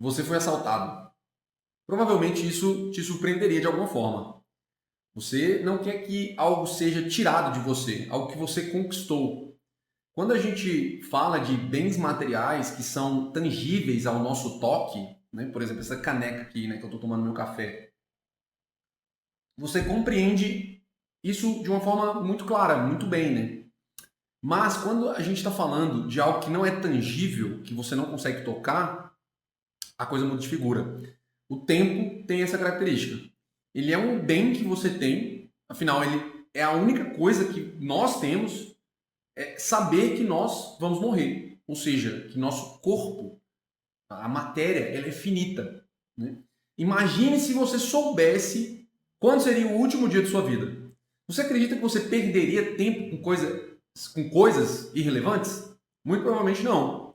você foi assaltado. Provavelmente isso te surpreenderia de alguma forma. Você não quer que algo seja tirado de você, algo que você conquistou. Quando a gente fala de bens materiais que são tangíveis ao nosso toque, né? Por exemplo, essa caneca aqui, né, que eu estou tomando meu café, você compreende isso de uma forma muito clara, muito bem, né? Mas quando a gente está falando de algo que não é tangível, que você não consegue tocar, a coisa muda de figura. O tempo tem essa característica. Ele é um bem que você tem, afinal, ele é a única coisa que nós temos, é saber que nós vamos morrer. Ou seja, que nosso corpo, a matéria, ela é finita. Né? Imagine se você soubesse quando seria o último dia de sua vida. Você acredita que você perderia tempo com coisas irrelevantes? Muito provavelmente não.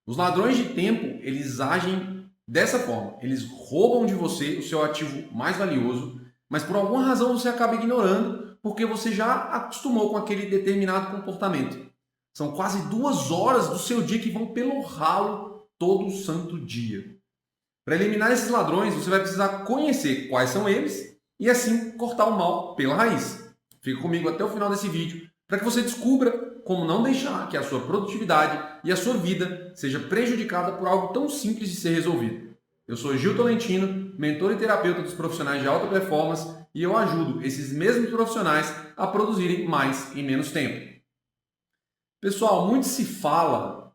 Os ladrões de tempo, eles agem dessa forma. Eles roubam de você o seu ativo mais valioso, mas por alguma razão você acaba ignorando porque você já acostumou com aquele determinado comportamento. São quase 2 horas do seu dia que vão pelo ralo todo santo dia. Para eliminar esses ladrões, você vai precisar conhecer quais são eles e assim cortar o mal pela raiz. Fica comigo até o final desse vídeo para que você descubra como não deixar que a sua produtividade e a sua vida seja prejudicada por algo tão simples de ser resolvido. Eu sou Gil Tolentino, mentor e terapeuta dos profissionais de alta performance e eu ajudo esses mesmos profissionais a produzirem mais em menos tempo. Pessoal, muito se fala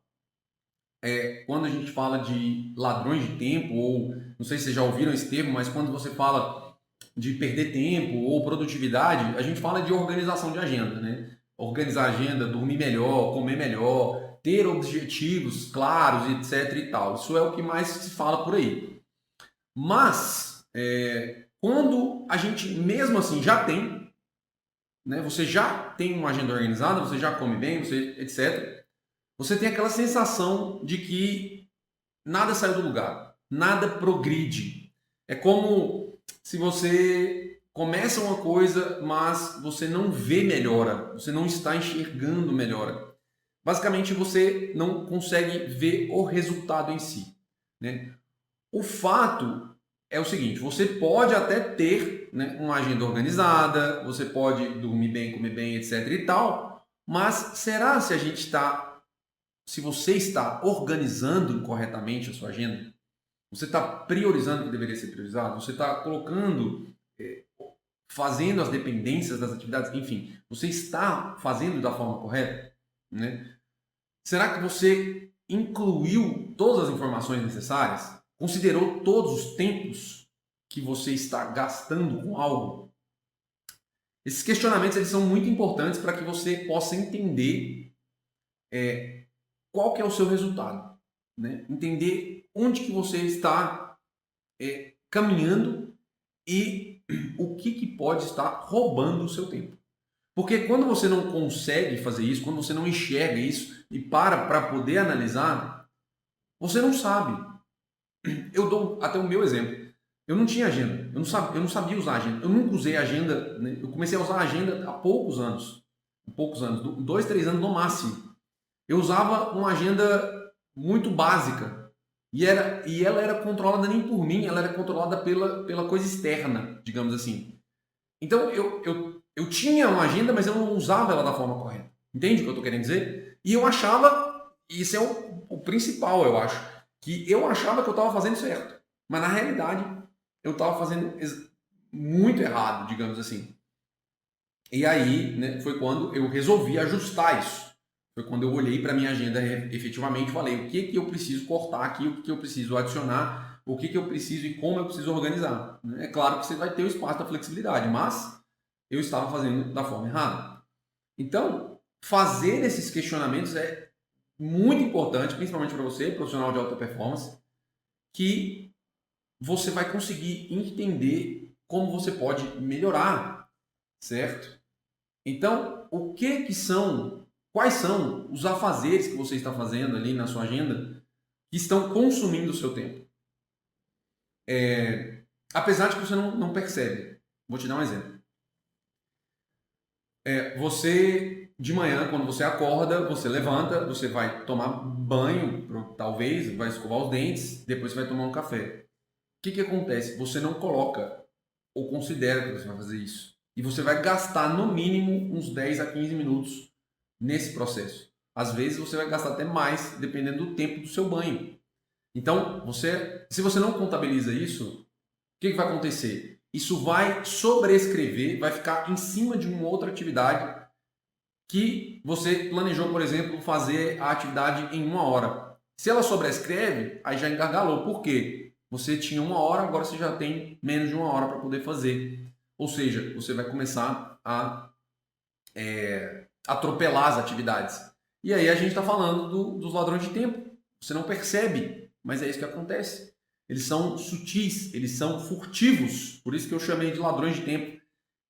quando a gente fala de ladrões de tempo, ou não sei se vocês já ouviram esse termo, mas quando você fala de perder tempo ou produtividade, a gente fala de organização de agenda, né? Organizar a agenda, dormir melhor, comer melhor, ter objetivos claros, etc e tal. Isso é o que mais se fala por aí. Mas, quando a gente mesmo assim já tem, né? Você já tem uma agenda organizada, você já come bem, você, etc. Você tem aquela sensação de que nada saiu do lugar, nada progride. É como se você começa uma coisa, mas você não vê melhora, você não está enxergando melhora. Basicamente, você não consegue ver o resultado em si. Né? O fato é o seguinte: você pode até ter, né, uma agenda organizada, você pode dormir bem, comer bem, etc. e tal, mas será se a gente está se você está organizando corretamente a sua agenda, você está priorizando o que deveria ser priorizado, você está colocando, fazendo as dependências das atividades, enfim, você está fazendo da forma correta? Né? Será que você incluiu todas as informações necessárias? Considerou todos os tempos que você está gastando com algo? Esses questionamentos eles são muito importantes para que você possa entender qual que é o seu resultado, né? Entender onde que você está caminhando e o que pode estar roubando o seu tempo. Porque quando você não consegue fazer isso, quando você não enxerga isso e para poder analisar, você não sabe. Eu dou até o meu exemplo. Eu não tinha agenda, eu não sabia usar agenda, eu nunca usei agenda, né? Eu comecei a usar agenda há poucos anos, 2, 3 anos no máximo. Eu usava uma agenda muito básica e ela era controlada nem por mim, ela era controlada pela coisa externa, digamos assim. Então eu tinha uma agenda, mas eu não usava ela da forma correta. Entende o que eu estou querendo dizer? E eu achava, e isso é o principal, eu acho, que eu achava que eu estava fazendo certo, mas na realidade eu estava fazendo muito errado, digamos assim. E aí, né, foi quando eu resolvi ajustar isso. Foi quando eu olhei para minha agenda efetivamente e falei o que que eu preciso cortar aqui, o que que eu preciso adicionar, o que que eu preciso e como eu preciso organizar. É claro que você vai ter o espaço da flexibilidade, mas eu estava fazendo da forma errada. Então, fazer esses questionamentos é muito importante, principalmente para você, profissional de alta performance, que você vai conseguir entender como você pode melhorar, certo? Então, quais são os afazeres que você está fazendo ali na sua agenda que estão consumindo o seu tempo? Apesar de que você não percebe. Vou te dar um exemplo. Você de manhã, quando você acorda, você levanta, você vai tomar banho, talvez, vai escovar os dentes, depois você vai tomar um café. O que acontece? Você não coloca ou considera que você vai fazer isso. E você vai gastar no mínimo uns 10 a 15 minutos nesse processo. Às vezes você vai gastar até mais, dependendo do tempo do seu banho. Então, se você não contabiliza isso, o que vai acontecer? Isso vai sobrescrever, vai ficar em cima de uma outra atividade que você planejou, por exemplo, fazer a atividade em 1 hora. Se ela sobrescreve, aí já engargalou. Por quê? Você tinha 1 hora, agora você já tem menos de 1 hora para poder fazer. Ou seja, você vai começar a atropelar as atividades. E aí a gente está falando dos ladrões de tempo. Você não percebe, mas é isso que acontece. Eles são sutis, eles são furtivos. Por isso que eu chamei de ladrões de tempo.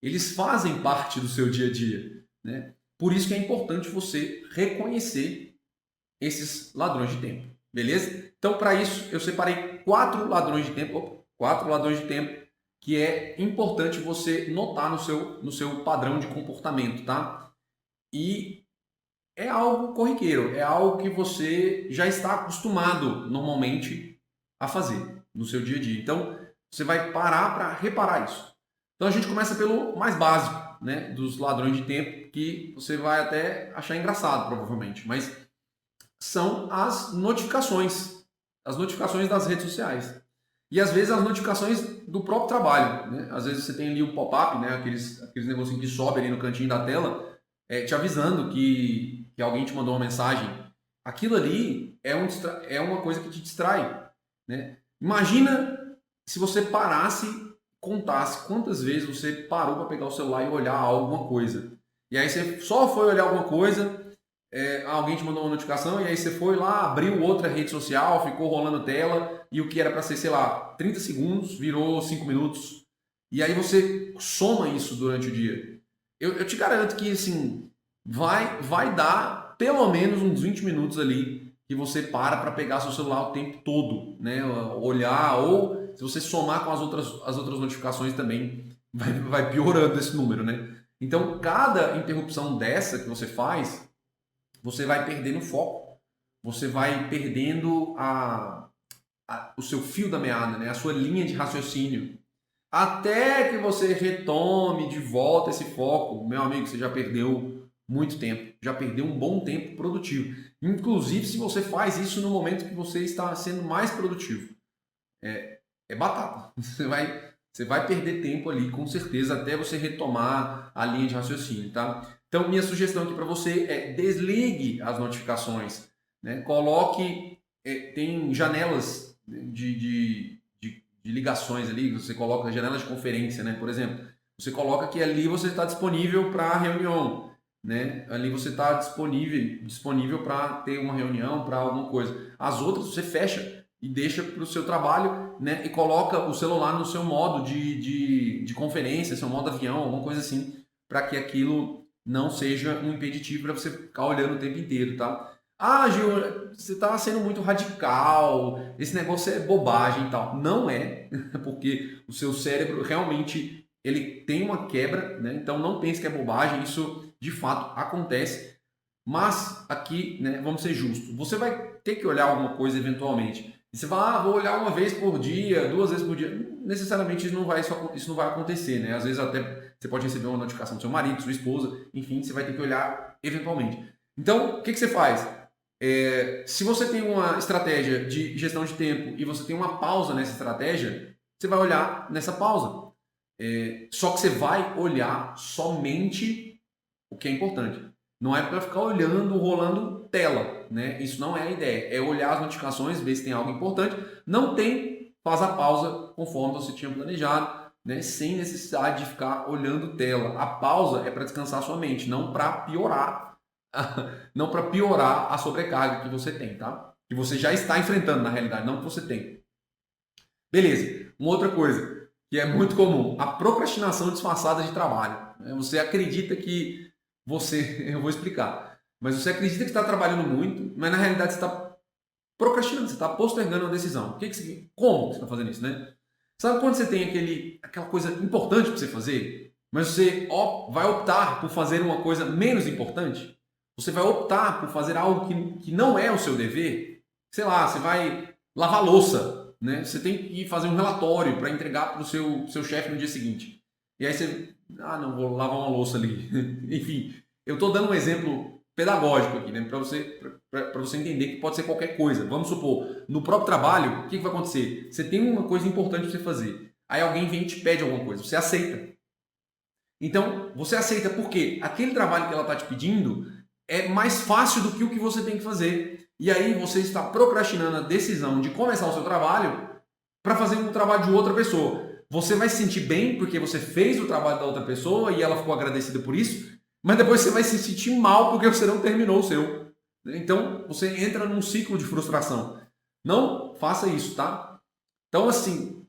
Eles fazem parte do seu dia a dia, né? Por isso que é importante você reconhecer esses ladrões de tempo, beleza? Então, para isso, eu separei 4 ladrões de tempo que é importante você notar no seu padrão de comportamento, tá? E é algo corriqueiro, é algo que você já está acostumado normalmente a fazer no seu dia a dia. Então, você vai parar para reparar isso. Então, a gente começa pelo mais básico, né, dos ladrões de tempo, que você vai até achar engraçado, provavelmente, mas são as notificações das redes sociais. E às vezes as notificações do próprio trabalho, né? Às vezes você tem ali o pop-up, né, aqueles negocinhos que sobem ali no cantinho da tela, te avisando que alguém te mandou uma mensagem. Aquilo ali é uma coisa que te distrai, né? Imagina se você parasse, contasse quantas vezes você parou para pegar o celular e olhar alguma coisa. E aí você só foi olhar alguma coisa, alguém te mandou uma notificação e aí você foi lá, abriu outra rede social, ficou rolando tela e o que era para ser, sei lá, 30 segundos virou 5 minutos. E aí você soma isso durante o dia. Eu te garanto que assim, vai dar pelo menos uns 20 minutos ali que você para pegar seu celular o tempo todo, né? Olhar, ou se você somar com as outras notificações também, vai piorando esse número, né? Então, cada interrupção dessa que você faz, você vai perdendo foco, você vai perdendo o seu fio da meada, né? A sua linha de raciocínio. Até que você retome de volta esse foco, meu amigo, você já perdeu muito tempo, já perdeu um bom tempo produtivo. Inclusive, se você faz isso no momento que você está sendo mais produtivo, é batata. Você vai perder tempo ali, com certeza, até você retomar a linha de raciocínio, tá? Então, minha sugestão aqui para você é desligue as notificações, né? Coloque, tem janelas de ligações ali, você coloca janelas de conferência, né? Por exemplo, você coloca que ali você está disponível para reunião, né? Ali você está disponível para ter uma reunião, para alguma coisa. As outras você fecha e deixa para o seu trabalho, né? E coloca o celular no seu modo de conferência, seu modo avião, alguma coisa assim, para que aquilo não seja um impeditivo para você ficar olhando o tempo inteiro, tá? Ah, Gil, você está sendo muito radical, esse negócio é bobagem e tal. Não é, porque o seu cérebro realmente ele tem uma quebra, né? Então não pense que é bobagem, isso de fato acontece. Mas aqui, né, vamos ser justos, você vai ter que olhar alguma coisa eventualmente. E você fala, vou olhar uma vez por dia, 2 vezes por dia. Necessariamente isso não vai acontecer, né? Às vezes até você pode receber uma notificação do seu marido, sua esposa, enfim, você vai ter que olhar eventualmente. Então, o que você faz? Se você tem uma estratégia de gestão de tempo e você tem uma pausa nessa estratégia, você vai olhar nessa pausa. Só que você vai olhar somente o que é importante. Não é para ficar olhando, rolando tela, né? Isso não é a ideia. É olhar as notificações, ver se tem algo importante. Não tem, faz a pausa conforme você tinha planejado, né? Sem necessidade de ficar olhando tela. A pausa é para descansar sua mente, não para piorar, não para piorar a sobrecarga que você tem, tá? Que você já está enfrentando na realidade, não que você tem. Beleza. Uma outra coisa que é muito comum, a procrastinação disfarçada de trabalho. Você acredita que eu vou explicar, mas você acredita que está trabalhando muito, mas na realidade você está procrastinando, você está postergando uma decisão. Como você está fazendo isso, né? Sabe quando você tem aquela coisa importante para você fazer? mas você vai optar por fazer uma coisa menos importante? Você vai optar por fazer algo que não é o seu dever? Sei lá, você vai lavar louça, né? Você tem que fazer um relatório para entregar para o seu chefe no dia seguinte. E aí você, não, vou lavar uma louça ali. Enfim, eu estou dando um exemplo pedagógico aqui, né? Para você entender que pode ser qualquer coisa. Vamos supor, no próprio trabalho, o que vai acontecer? Você tem uma coisa importante para você fazer. Aí alguém vem e te pede alguma coisa. Você aceita. Então, você aceita porque aquele trabalho que ela está te pedindo é mais fácil do que o que você tem que fazer. E aí você está procrastinando a decisão de começar o seu trabalho para fazer um trabalho de outra pessoa. Você vai se sentir bem porque você fez o trabalho da outra pessoa e ela ficou agradecida por isso, mas depois você vai se sentir mal porque você não terminou o seu. Então, você entra num ciclo de frustração. Não faça isso, tá? Então, assim,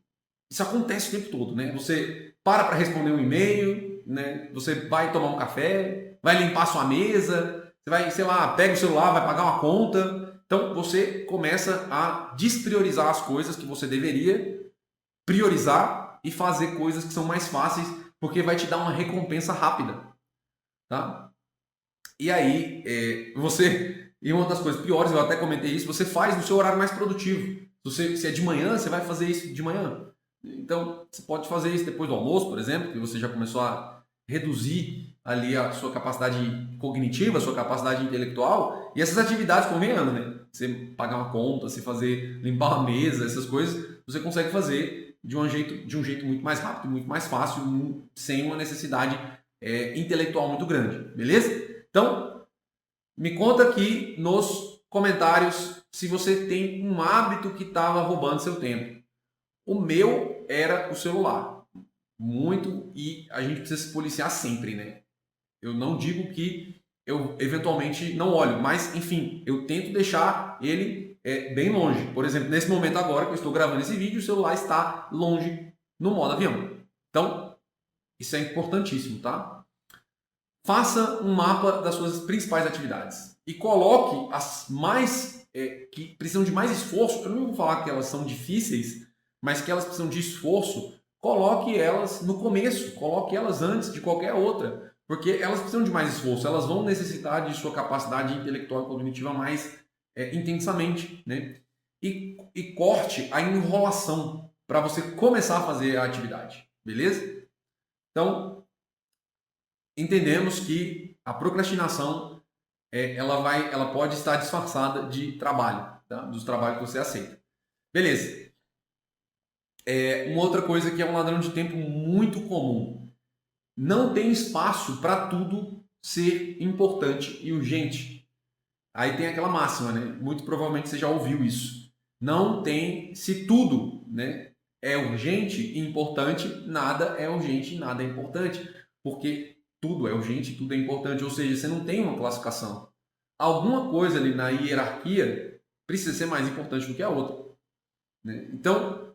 isso acontece o tempo todo, né? Você para responder um e-mail, né? Você vai tomar um café, vai limpar sua mesa, você vai, sei lá, pega o celular, vai pagar uma conta. Então, você começa a despriorizar as coisas que você deveria priorizar e fazer coisas que são mais fáceis, porque vai te dar uma recompensa rápida, tá? E aí, e uma das coisas piores, eu até comentei isso, você faz no seu horário mais produtivo. Se é de manhã, você vai fazer isso de manhã. Então, você pode fazer isso depois do almoço, por exemplo, que você já começou a reduzir ali a sua capacidade cognitiva, a sua capacidade intelectual, e essas atividades convenhamos, né? Você pagar uma conta, você limpar uma mesa, essas coisas, você consegue fazer de um jeito muito mais rápido, muito mais fácil, sem uma necessidade intelectual muito grande, beleza? Então, me conta aqui nos comentários se você tem um hábito que estava roubando seu tempo. O meu era o celular. Muito, e a gente precisa se policiar sempre, né? Eu não digo que eu eventualmente não olho, mas enfim, eu tento deixar ele bem longe. Por exemplo, nesse momento agora que eu estou gravando esse vídeo, o celular está longe no modo avião. Então, isso é importantíssimo, tá? Faça um mapa das suas principais atividades e coloque as mais que precisam de mais esforço. Eu não vou falar que elas são difíceis, mas que elas precisam de esforço. Coloque elas no começo, coloque elas antes de qualquer outra, porque elas precisam de mais esforço. Elas vão necessitar de sua capacidade intelectual e cognitiva mais intensamente, né? E corte a enrolação para você começar a fazer a atividade, beleza? Então, entendemos que a procrastinação ela pode estar disfarçada de trabalho, tá? Dos trabalhos que você aceita. Beleza. Uma outra coisa que é um ladrão de tempo muito comum. Não tem espaço para tudo ser importante e urgente. Aí tem aquela máxima, né? Muito provavelmente você já ouviu isso. Não tem, se tudo, né, é urgente e importante, nada é urgente e nada é importante. Porque tudo é urgente, tudo é importante, ou seja, você não tem uma classificação. Alguma coisa ali na hierarquia precisa ser mais importante do que a outra, né? Então,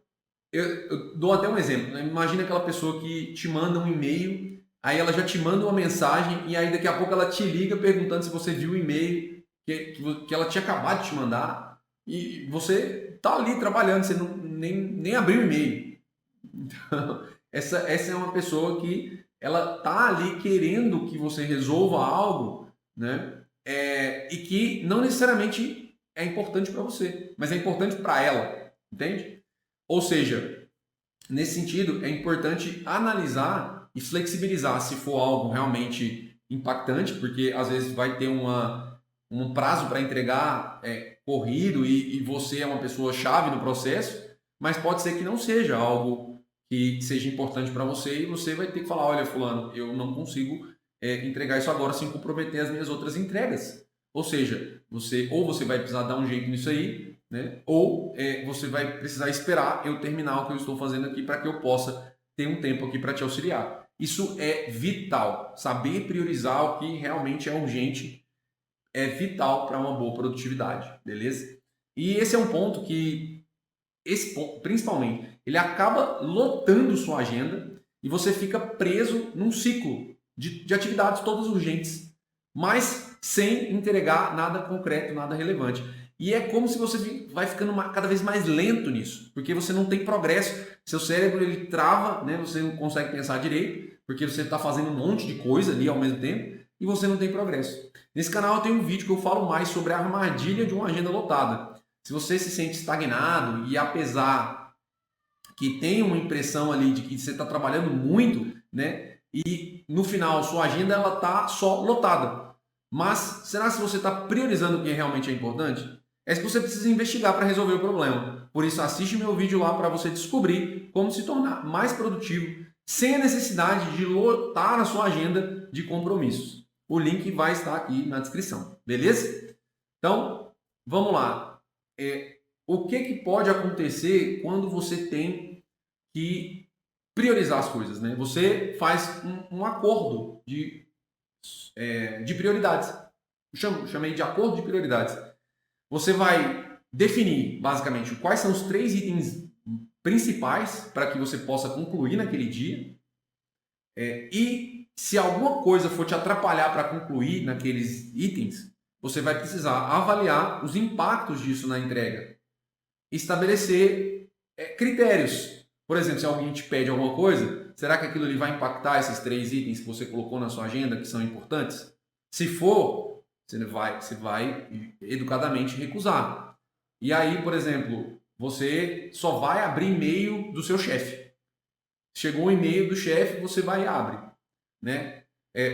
eu dou até um exemplo, né? Imagina aquela pessoa que te manda um e-mail, aí ela já te manda uma mensagem e aí daqui a pouco ela te liga perguntando se você viu o e-mail que ela tinha acabado de te mandar e você tá ali trabalhando, você nem abriu o e-mail. Então, essa é uma pessoa que ela tá ali querendo que você resolva algo, né? E que não necessariamente é importante para você, mas é importante para ela, entende? Ou seja, nesse sentido, é importante analisar e flexibilizar se for algo realmente impactante, porque às vezes vai ter um prazo para entregar corrido e você é uma pessoa chave no processo, mas pode ser que não seja algo que seja importante para você e você vai ter que falar, olha, fulano, eu não consigo entregar isso agora sem comprometer as minhas outras entregas. Ou seja, você vai precisar dar um jeito nisso aí, né? Ou você vai precisar esperar eu terminar o que eu estou fazendo aqui para que eu possa ter um tempo aqui para te auxiliar. Isso é vital. Saber priorizar o que realmente é urgente é vital para uma boa produtividade, beleza? E esse é um ponto que, principalmente, ele acaba lotando sua agenda e você fica preso num ciclo de atividades todas urgentes, mas sem entregar nada concreto, nada relevante. E é como se você vai ficando cada vez mais lento nisso, porque você não tem progresso. Seu cérebro ele trava, né? Você não consegue pensar direito, porque você está fazendo um monte de coisa ali ao mesmo tempo e você não tem progresso. Nesse canal eu tenho um vídeo que eu falo mais sobre a armadilha de uma agenda lotada. Se você se sente estagnado e apesar que tem uma impressão ali de que você está trabalhando muito, né? E no final sua agenda ela está só lotada. Mas será que você está priorizando o que realmente é importante? É isso que você precisa investigar para resolver o problema. Por isso, assiste meu vídeo lá para você descobrir como se tornar mais produtivo sem a necessidade de lotar a sua agenda de compromissos. O link vai estar aqui na descrição, beleza? Então, vamos lá. O que pode acontecer quando você tem que priorizar as coisas, né? Você faz um acordo de prioridades. Chamei de acordo de prioridades. Você vai definir, basicamente, quais são os 3 itens principais para que você possa concluir naquele dia. E se alguma coisa for te atrapalhar para concluir naqueles itens, você vai precisar avaliar os impactos disso na entrega. Estabelecer critérios. Por exemplo, se alguém te pede alguma coisa, será que aquilo ali vai impactar esses 3 itens que você colocou na sua agenda que são importantes? Se for, você vai educadamente recusar. E aí, por exemplo, você só vai abrir e-mail do seu chefe. Chegou um e-mail do chefe, você vai e abre, né?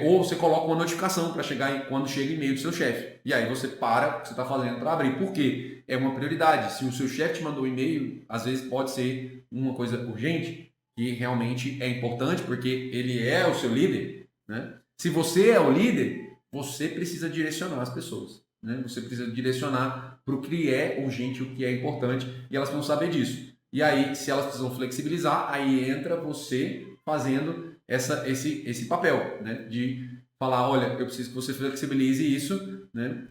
Ou você coloca uma notificação para chegar quando chega e-mail do seu chefe. E aí você para o que você está fazendo para abrir. Por quê? É uma prioridade. Se o seu chefe te mandou um e-mail, às vezes pode ser uma coisa urgente, que realmente é importante, porque ele é o seu líder, né? Se você é o líder, você precisa direcionar as pessoas, né? Você precisa direcionar para o que é urgente, o que é importante, e elas vão saber disso. E aí, se elas precisam flexibilizar, aí entra você fazendo esse papel, né? De falar, olha, eu preciso que você flexibilize isso, né?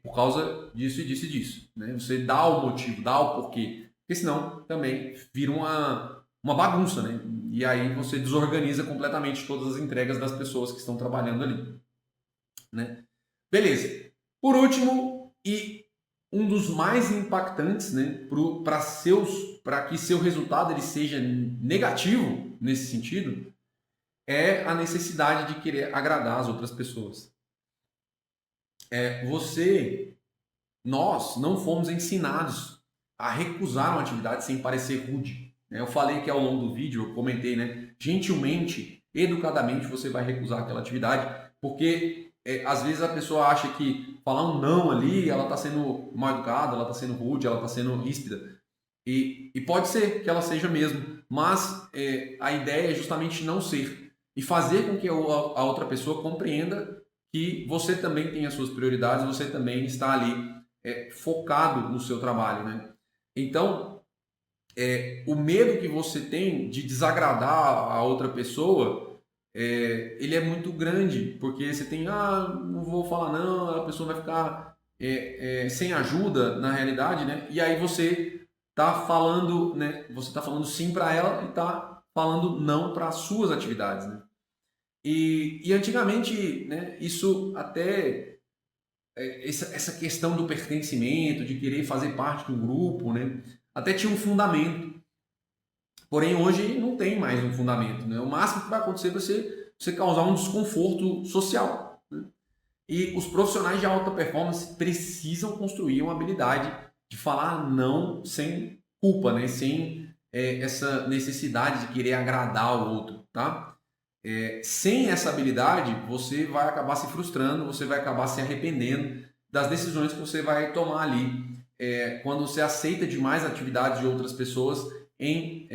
Por causa disso e disso e disso, né? Você dá o motivo, dá o porquê, porque senão também vira uma bagunça, né? E aí você desorganiza completamente todas as entregas das pessoas que estão trabalhando ali, né? Beleza. Por último, e um dos mais impactantes, né, para que seu resultado ele seja negativo nesse sentido, é a necessidade de querer agradar as outras pessoas. Nós não fomos ensinados a recusar uma atividade sem parecer rude. Eu falei que ao longo do vídeo, eu comentei, né, gentilmente, educadamente, você vai recusar aquela atividade, porque às vezes a pessoa acha que falar um não ali, ela está sendo mal educada, ela está sendo rude, ela está sendo ríspida. E pode ser que ela seja mesmo, mas a ideia é justamente não ser e fazer com que a outra pessoa compreenda que você também tem as suas prioridades, você também está ali focado no seu trabalho, né? Então, o medo que você tem de desagradar a outra pessoa, ele é muito grande, porque você tem, não vou falar não, a pessoa vai ficar sem ajuda na realidade, né? E aí você tá falando, né? Você tá falando sim para ela e tá falando não para as suas atividades, né? E antigamente, né? Isso até essa questão do pertencimento, de querer fazer parte do grupo, né? Até tinha um fundamento. Porém, hoje não tem mais um fundamento, né? O máximo que vai acontecer é você causar um desconforto social, né? E os profissionais de alta performance precisam construir uma habilidade de falar não sem culpa, né? Sem essa necessidade de querer agradar o outro, tá? Sem essa habilidade, você vai acabar se frustrando, você vai acabar se arrependendo das decisões que você vai tomar ali. Quando você aceita demais atividades de outras pessoas e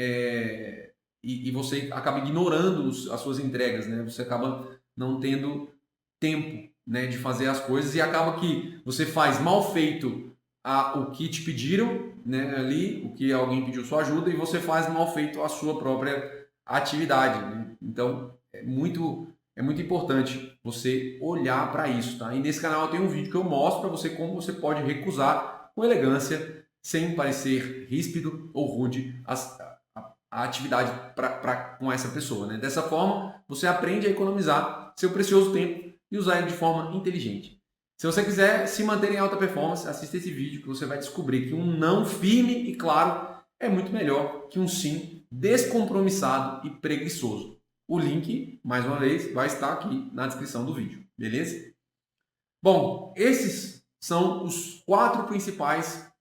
você acaba ignorando as suas entregas, né? Você acaba não tendo tempo, né, de fazer as coisas e acaba que você faz mal feito o que te pediram, né, ali, o que alguém pediu sua ajuda e você faz mal feito a sua própria atividade, né? Então é muito importante você olhar para isso, tá? E nesse canal eu tenho um vídeo que eu mostro para você como você pode recusar com elegância, sem parecer ríspido ou rude a atividade com essa pessoa, né? Dessa forma, você aprende a economizar seu precioso tempo e usar ele de forma inteligente. Se você quiser se manter em alta performance, assista esse vídeo que você vai descobrir que um não firme e claro é muito melhor que um sim descompromissado e preguiçoso. O link, mais uma vez, vai estar aqui na descrição do vídeo, beleza? Bom, esses são os 4 principais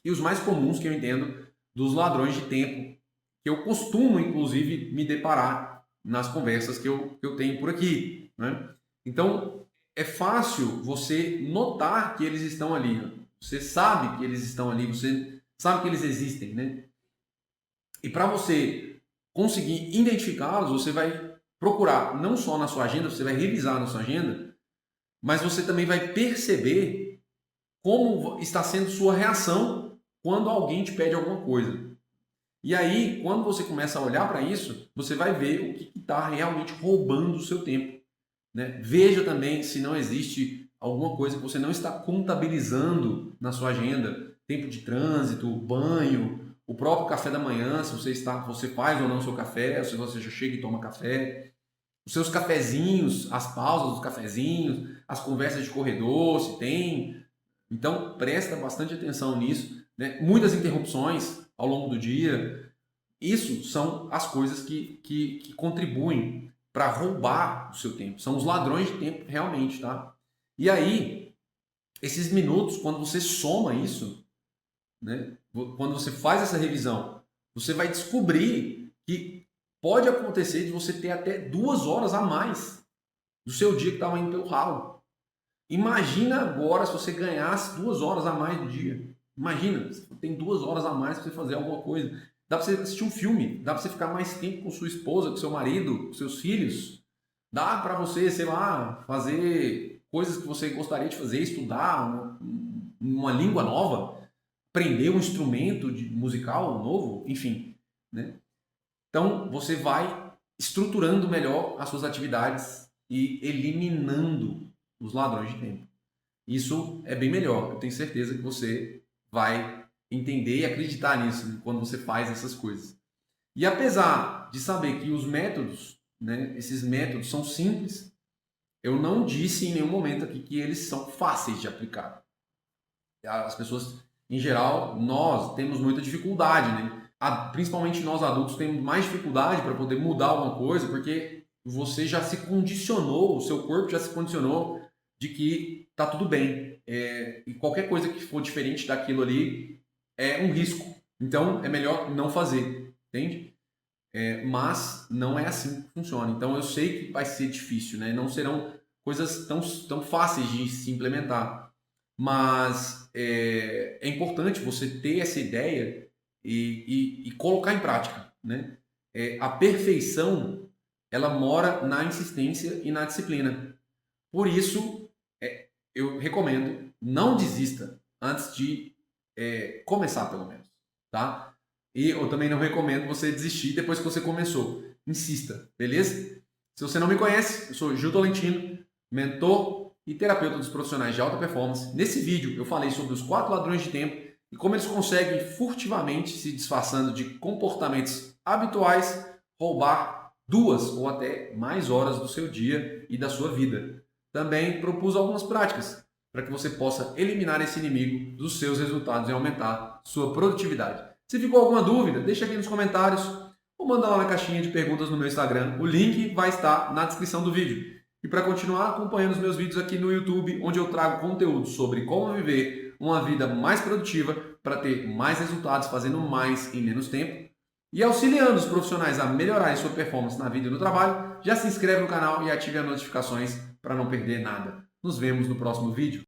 e os mais comuns que eu entendo dos ladrões de tempo, que eu costumo, inclusive, me deparar nas conversas que eu tenho por aqui, né? Então, é fácil você notar que eles estão ali, né? Você sabe que eles estão ali, você sabe que eles existem, né? E para você conseguir identificá-los, você vai procurar não só na sua agenda, você vai revisar na sua agenda, mas você também vai perceber como está sendo sua reação quando alguém te pede alguma coisa. E aí, quando você começa a olhar para isso, você vai ver o que está realmente roubando o seu tempo, né? Veja também se não existe alguma coisa que você não está contabilizando na sua agenda. Tempo de trânsito, banho, o próprio café da manhã, se você faz ou não o seu café, ou se você já chega e toma café. Os seus cafezinhos, as pausas dos cafezinhos, as conversas de corredor, se tem. Então, presta bastante atenção nisso, né? Muitas interrupções ao longo do dia. Isso são as coisas que contribuem para roubar o seu tempo. São os ladrões de tempo realmente, tá? E aí, esses minutos, quando você soma isso, né? Quando você faz essa revisão, você vai descobrir que pode acontecer de você ter até 2 horas a mais do seu dia que estava indo pelo ralo. Imagina agora se você ganhasse 2 horas a mais do dia. Imagina, tem 2 horas a mais para você fazer alguma coisa. Dá para você assistir um filme, dá para você ficar mais tempo com sua esposa, com seu marido, com seus filhos. Dá para você, sei lá, fazer coisas que você gostaria de fazer, estudar uma língua nova, aprender um instrumento musical novo, enfim, né? Então, você vai estruturando melhor as suas atividades e eliminando os ladrões de tempo. Isso é bem melhor. Eu tenho certeza que você vai entender e acreditar nisso, né, quando você faz essas coisas. E apesar de saber que os métodos, né, esses métodos são simples, eu não disse em nenhum momento aqui que eles são fáceis de aplicar. As pessoas, em geral, nós temos muita dificuldade, né? Principalmente nós adultos temos mais dificuldade para poder mudar alguma coisa, porque você já se condicionou, o seu corpo já se condicionou de que tá tudo bem. E qualquer coisa que for diferente daquilo ali é um risco. Então é melhor não fazer, entende? Mas não é assim que funciona. Então eu sei que vai ser difícil, né? Não serão coisas tão fáceis de se implementar. Mas é importante você ter essa ideia e colocar em prática, né? A perfeição, ela mora na insistência e na disciplina. Por isso, eu recomendo, não desista antes de começar, pelo menos, tá? E eu também não recomendo você desistir depois que você começou. Insista, beleza? Se você não me conhece, eu sou Gil Tolentino, mentor e terapeuta dos profissionais de alta performance. Nesse vídeo eu falei sobre os 4 ladrões de tempo e como eles conseguem furtivamente, se disfarçando de comportamentos habituais, roubar 2 ou até mais horas do seu dia e da sua vida. Também propus algumas práticas para que você possa eliminar esse inimigo dos seus resultados e aumentar sua produtividade. Se ficou alguma dúvida, deixa aqui nos comentários ou manda lá na caixinha de perguntas no meu Instagram. O link vai estar na descrição do vídeo. E para continuar acompanhando os meus vídeos aqui no YouTube, onde eu trago conteúdo sobre como viver uma vida mais produtiva para ter mais resultados fazendo mais em menos tempo e auxiliando os profissionais a melhorarem sua performance na vida e no trabalho, já se inscreve no canal e ative as notificações para não perder nada. Nos vemos no próximo vídeo.